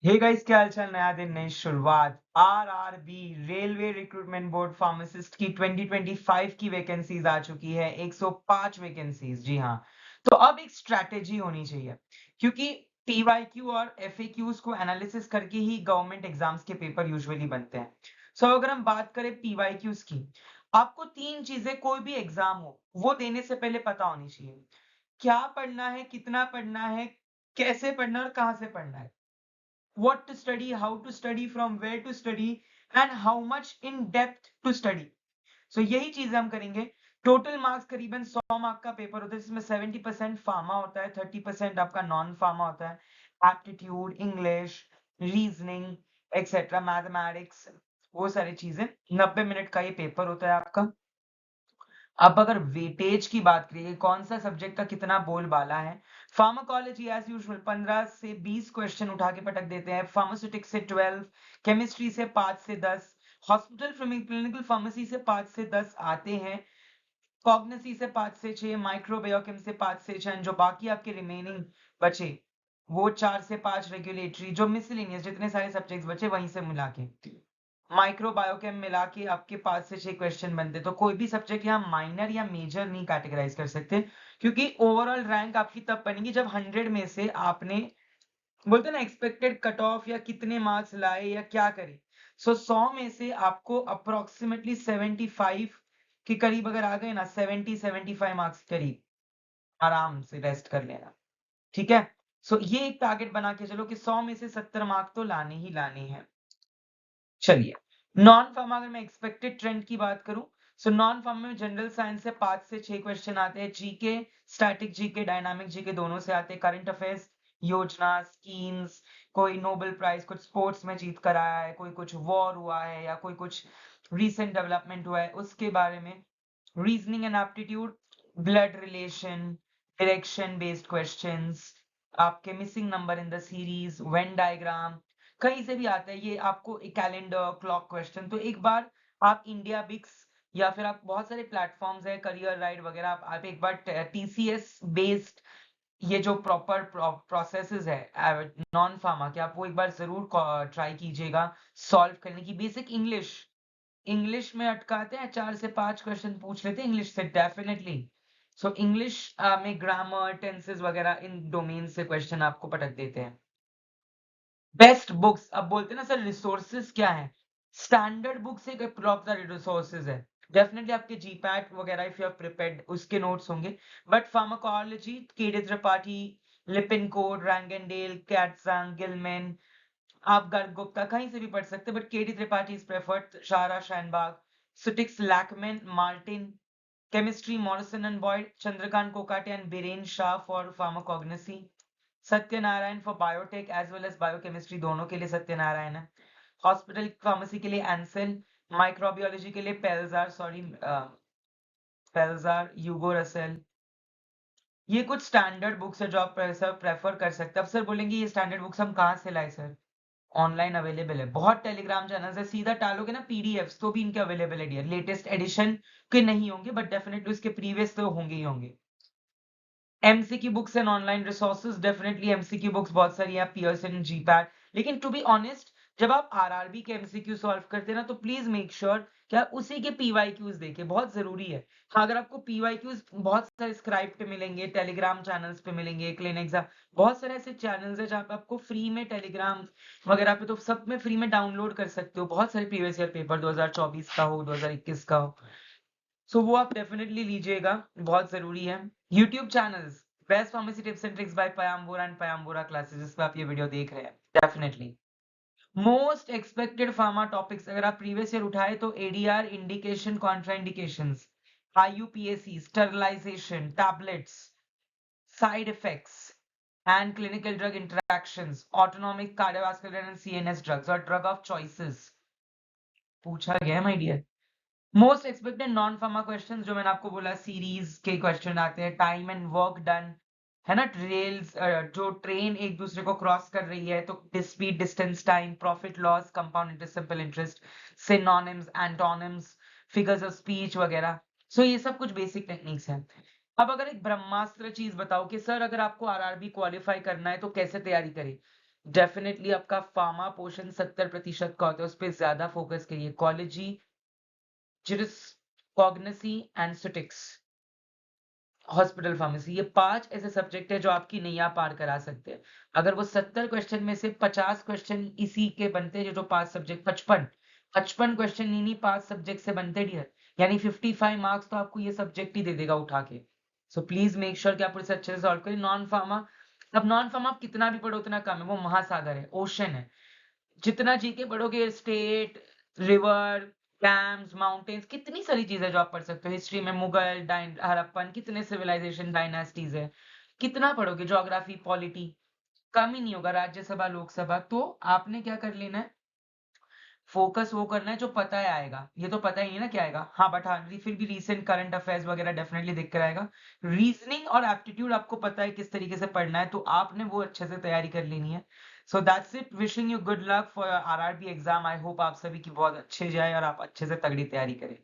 Hey guys, क्या हालचाल। नया दिन नई शुरुआत। RRB railway recruitment board pharmacist की 2025 की वैकेंसीज आ चुकी है। 105 वैकेंसीज, जी हाँ। तो अब एक स्ट्रैटेजी होनी चाहिए, क्योंकि पीवाईक्यू और एफएक्यूज को एनालिसिस करके ही गवर्नमेंट एग्जाम्स के पेपर यूजुअली बनते हैं। सो अगर हम बात करें पीवाईक्यूज की, आपको तीन चीजें कोई भी एग्जाम हो वो देने से पहले पता होनी चाहिए। क्या पढ़ना है, कितना पढ़ना है, कैसे पढ़ना है और कहाँ से पढ़ना है। What to study, how to study, from where to study, and how much in depth to study. So यही चीजें हम करेंगे। टोटल मार्क्स करीबन 100 मार्क का पेपर होता है, जिसमें 70% फार्मा होता है, 30% आपका नॉन फार्मा होता है। Aptitude, English, reasoning etcetera, mathematics, वो सारी चीजें। 90 मिनट का ये पेपर होता है आपका। अब अगर वेटेज की बात करिए, कौन सा सब्जेक्ट का कितना बोलबाला है, फार्माकोलॉजी एज यूजुअल 15 से 20 क्वेश्चन उठा के पटक देते हैं। फार्मास्यूटिक्स से 12, केमिस्ट्री से 5 से 10, हॉस्पिटल क्लिनिकल फार्मेसी से 5 से 10 आते हैं, कॉग्निसी से 5 से 6, माइक्रोबायोकेम से 5 से 6, जो बाकी आपके रिमेनिंग बचे वो 4 से 5 रेगुलेटरी, जो मिसलिनियस जितने सारे सब्जेक्ट्स बचे वहीं से मिला के माइक्रोबायोकेम मिला के आपके 5 से 6 क्वेश्चन बनते। तो कोई भी सब्जेक्ट यहाँ माइनर या मेजर नहीं कैटेगराइज कर सकते, क्योंकि ओवरऑल रैंक आपकी तब बनेगी जब 100 में से आपने, बोलते ना, एक्सपेक्टेड कट ऑफ या कितने मार्क्स लाए या क्या करे। सो 100 में से आपको अप्रोक्सीमेटली 75 के करीब अगर आ गए ना, 70-75 मार्क्स के करीब, आराम से रेस्ट कर लेना। ठीक है। सो ये एक टारगेट बना के चलो कि 100 में से 70 मार्क्स तो लाने ही लाने हैं। चलिए, नॉन फार्मा अगर मैं एक्सपेक्टेड ट्रेंड की बात करूं, सो नॉन फार्मा में जनरल साइंस से 5 से 6 क्वेश्चन आते हैं। GK, static GK, dynamic GK दोनों से आते हैं। करंट अफेयर्स, योजना, स्कीम्स, कोई नोबेल प्राइज कुछ स्पोर्ट्स में जीत कर आया है, कोई कुछ वॉर हुआ है या कोई कुछ रीसेंट डेवलपमेंट हुआ है उसके बारे में। Reasoning and aptitude, blood relation, direction based questions, आपके missing number in the series, Venn diagram, कहीं से भी आता है ये आपको। एक कैलेंडर, क्लॉक क्वेश्चन। तो एक बार आप इंडिया बिक्स या फिर आप बहुत सारे प्लेटफॉर्म्स है, करियर राइड वगैरह, आप एक बार टीसीएस बेस्ड ये जो प्रॉपर प्रोसेसेस है नॉन फार्मा के, आप वो एक बार जरूर ट्राई कीजिएगा सॉल्व करने की। बेसिक इंग्लिश, इंग्लिश में अटकाते हैं, 4 से 5 क्वेश्चन पूछ लेते हैं इंग्लिश से डेफिनेटली। सो इंग्लिश में ग्रामर, टेंसेस वगैरह इन डोमेन से क्वेश्चन आपको पटक देते हैं। बेस्ट बुक्स, अब बोलते हैं ना सर रिसोर्सेज क्या है, स्टैंडर्ड बुक्स एक प्रॉपर रिसोर्सेज है। डेफिनेटली आपके जीपैट वगैरह इफ यू आर प्रिपेयर्ड उसके नोट्स होंगे। But pharmacology, KD Tripathi, Lippincott, Rang and Dale, Katzung, Gilman, आप गर्ग गुप्ता कहीं से भी पढ़ सकते हैं, but KD Tripathi is preferred. शारा शानबाग, सुटिक्स, Lachman, Martin, chemistry, Morrison and Boyd, Chandrakant Kokate and Biren Shah for pharmacognosy, Satyanarayana for biotech as well as biochemistry, दोनों के लिए सत्यनारायण है। हॉस्पिटल फार्मेसी के लिए एंसेल, माइक्रोबियोलॉजी के लिए पेल्जार, यूगो रसेल। ये कुछ स्टैंडर्ड बुक्स है जो आप प्रेफर कर सकते हैं। अब सर बोलेंगे ये स्टैंडर्ड बुक्स हम कहाँ से लाए सर? ऑनलाइन अवेलेबल है, बहुत टेलीग्राम चैनल है, सीधा डालोगे ना पीडीएफ्स तो भी इनके अवेलेबल है डियर। लेटेस्ट एडिशन के नहीं होंगे बट डेफिनेटली उसके प्रीवियस तो होंगे ही होंगे। MCQ books and online resources, definitely MCQ books बहुत सारी है, पियर्सन, जीपैट। लेकिन टू बी ऑनेस्ट, जब आप आरआरबी के एमसीक्यू सॉल्व करते हैं ना, तो प्लीज मेक श्योर कि आप उसी के पीवाईक्यूज देखें, बहुत जरूरी है। हाँ, अगर आपको पीवाईक्यूज बहुत सारे स्क्राइब पे मिलेंगे, टेलीग्राम चैनल्स पे मिलेंगे, क्लिनिक्स, बहुत सारे ऐसे चैनल्स है जहाँ पे आपको फ्री में टेलीग्राम वगैरह पे तो सब में फ्री में डाउनलोड कर सकते हो। बहुत सारे प्रीवियस ईयर पेपर 2024 का हो, 2021 का हो, सो वो आप डेफिनेटली लीजिएगा, बहुत जरूरी है। YouTube channels, best pharmacy tips and tricks by पयांबोरा एंड पयांबोरा क्लासेस, जिस पे आप ये वीडियो देख रहे हैं, definitely most expected pharma topics अगर आप प्रीवियस ईयर उठाए तो ADR, indication, contraindications, IUPAC, sterilization, tablets, side effects and clinical drug interactions, autonomic cardiovascular and CNS drugs और ड्रग ऑफ चॉइसेस पूछा गया my dear. Most expected non pharma questions जो मैंने आपको बोला, सीरीज के क्वेश्चन आते हैं। टाइम एंड वर्क डन, है ना, रेल्स, जो ट्रेन एक दूसरे को क्रॉस कर रही है तो speed, distance, time, profit loss, compound interest, simple interest, synonyms, antonyms, figures of speech वगैरह। सो ये सब कुछ बेसिक टेक्निक्स हैं। अब अगर एक ब्रह्मास्त्र चीज बताओ कि सर अगर आपको आरआरबी क्वालिफाई करना है तो कैसे तैयारी करें, डेफिनेटली आपका फार्मा पोर्शन 70% का होता है, उस पे ज़्यादा फोकस करिए। कॉलेजी, जिरिस, कॉग्निसी, एंस्थेटिक्स, हॉस्पिटल फार्मेसी, ये 5 ऐसे सब्जेक्ट है जो आपकी नैया पार करा सकते हैं। अगर वो 70 क्वेश्चन में से 50 क्वेश्चन इसी के बनते हैं, जो 5 सब्जेक्ट 55 क्वेश्चन इन्हीं 5 सब्जेक्ट से बनते डियर, यानी 55 मार्क्स तो आपको ये सब्जेक्ट ही दे देगा उठा के। सो प्लीज मेक श्योर कि आप इसे अच्छे से सॉल्व करें। नॉन फार्मा, अब नॉन फार्मा आप कितना भी पढ़ो उतना कम है, वो महासागर है, ओशन है। जितना जीके पढ़ोगे, स्टेट, रिवर, डैम्स, माउंटेन्स, कितनी सारी चीजें जो आप पढ़ सकते हो। हिस्ट्री में मुगल, हड़प्पन, कितने सिविलाइजेशन डायनास्टीज है, कितना पढ़ोगे। ज्योग्राफी, पॉलिटी, कम ही नहीं होगा। राज्यसभा, लोकसभा, तो आपने क्या कर लेना है, फोकस वो करना है जो पता है आएगा। ये तो पता ही नहीं ना क्या आएगा, हाँ बट हाँ फिर भी रीसेंट करंट अफेयर्स वगैरह डेफिनेटली दिख कर आएगा। रीजनिंग और एप्टीट्यूड आपको पता है किस तरीके से पढ़ना है, तो आपने वो अच्छे से तैयारी कर लेनी है। So that's it, wishing you good luck for RRB exam. I hope आप सभी की बहुत अच्छे जाए और आप अच्छे से तगड़ी तैयारी करें।